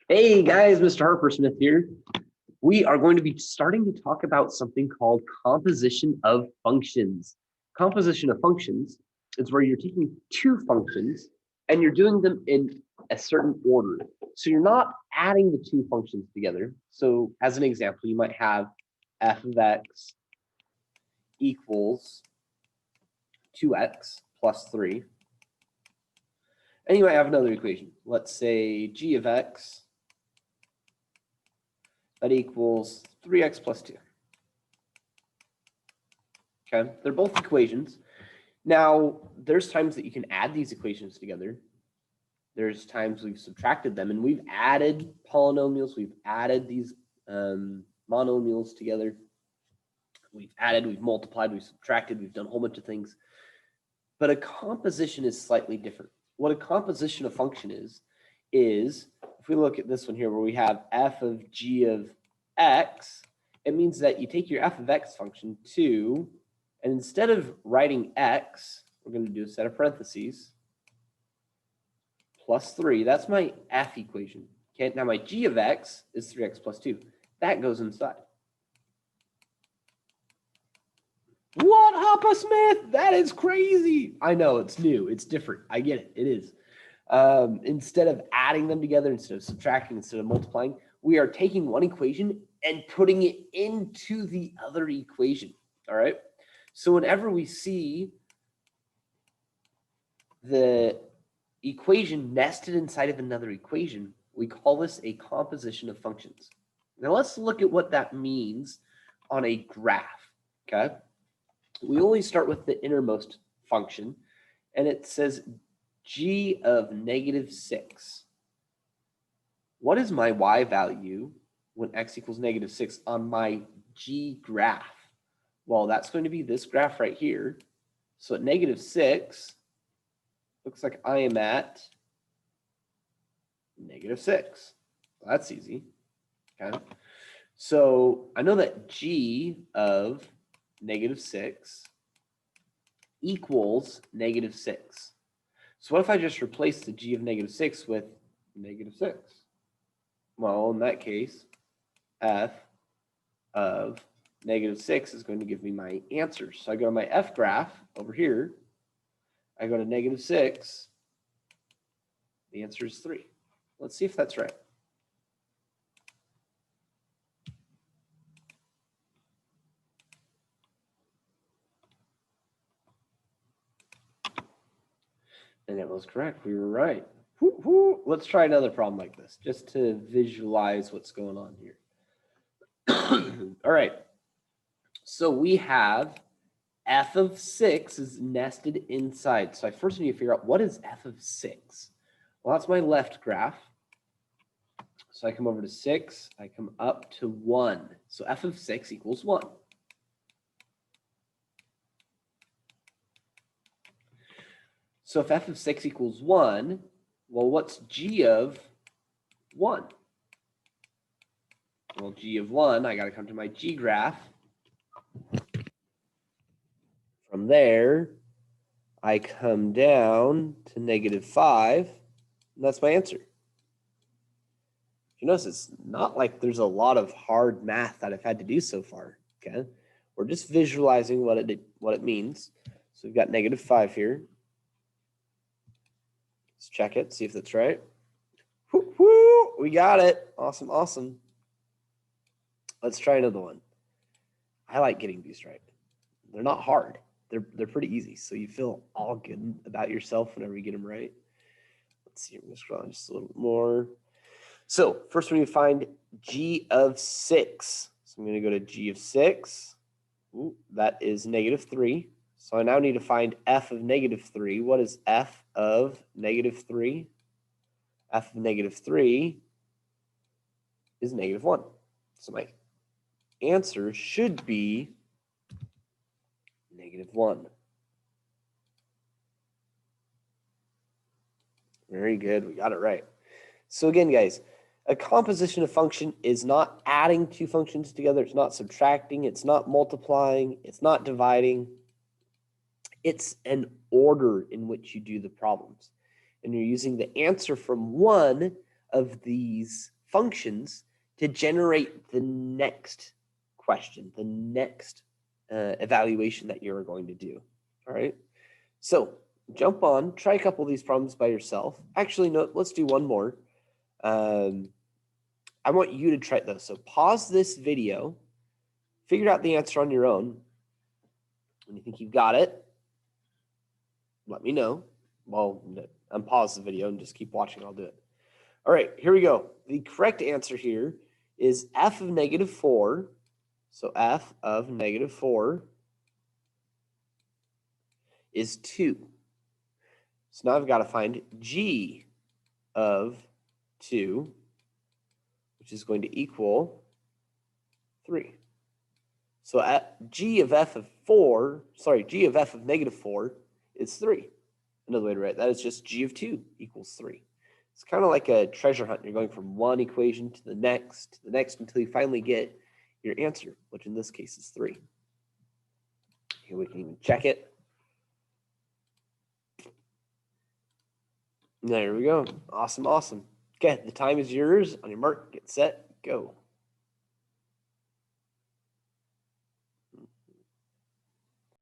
Hey guys, Mr. Harper Smith here. We are going to be starting to talk about something called composition of functions. Composition of functions is where you're taking two functions and you're doing them in a certain order. So you're not adding the two functions together. So as an example, you might have f of x equals 2x plus 3. And you might have another equation. Let's say g of x that equals 3x plus 2. Okay, they're both equations. Now, there's times that you can add these equations together. There's times we've subtracted them, and we've added polynomials. We've added these monomials together. We've added, we've multiplied, we've subtracted, we've done a whole bunch of things. But a composition is slightly different. What a composition of function is if we look at this one here where we have f of g of x, it means that you take your f of x function to, and instead of writing x, we're going to do a set of parentheses, plus 3. That's my f equation. Okay, now my g of x is 3x plus 2. That goes inside. What, Hoppa Smith? That is crazy. I know, it's new. It's different. I get it. It is. Instead of adding them together, instead of subtracting, instead of multiplying, we are taking one equation and putting it into the other equation. All right. So whenever we see the equation nested inside of another equation, we call this a composition of functions. Now let's look at what that means on a graph. Okay. We only start with the innermost function, and it says g of negative 6. What is my y value when x equals negative 6 on my g graph? Well, that's going to be this graph right here. So at negative 6, looks like I am at negative 6. Well, that's easy. Okay. So I know that g of negative 6 equals negative 6. So what if I just replace the g of negative 6 with negative 6? Well, in that case, f of negative 6 is going to give me my answer. So I go to my f graph over here. I go to negative 6. The answer is 3. Let's see if that's right. And it was correct. We were right. Let's try another problem like this, just to visualize what's going on here. All right. So we have f of 6 is nested inside. So I first need to figure out what is f of 6. Well, that's my left graph. So I come over to 6. I come up to 1. So f of 6 equals 1. So if f of 6 equals 1, well, what's g of 1? Well, g of 1, I got to come to my g graph. From there, I come down to negative 5, and that's my answer. You notice it's not like there's a lot of hard math that I've had to do so far. Okay, we're just visualizing what it means. So we've got negative 5 here. Let's check it, see if that's right. Woo-hoo, we got it. Awesome, awesome. Let's try another one. I like getting these right. They're not hard. They're pretty easy. So you feel all good about yourself whenever you get them right. Let's see. I'm going to scroll on just a little bit more. So first we need to find g of 6. So I'm going to go to g of 6. Ooh, that is negative 3. So I now need to find f of negative 3. What is f of negative 3? F of negative 3 is negative 1. So my answer should be negative 1. Very good. We got it right. So again, guys, a composition of function is not adding two functions together. It's not subtracting. It's not multiplying. It's not dividing. It's an order in which you do the problems. and you're using the answer from one of these functions to generate the next question, the next evaluation that you're going to do. All right. So jump on, try a couple of these problems by yourself. Actually, no, let's do one more. I want you to try those. So pause this video, figure out the answer on your own. When you think you've got it, let me know. Well, unpause the video and just keep watching. I'll do it. All right, here we go. The correct answer here is f of -4. So f of -4 is 2. So now I've got to find g of 2, which is going to equal 3. So g of f of -4 is 3. Another way to write that is just g of 2 equals 3. It's kind of like a treasure hunt. You're going from one equation to the next until you finally get your answer, which in this case is 3. Here we can even check it. There we go. Awesome, awesome. Okay, the time is yours. On your mark, get set, go.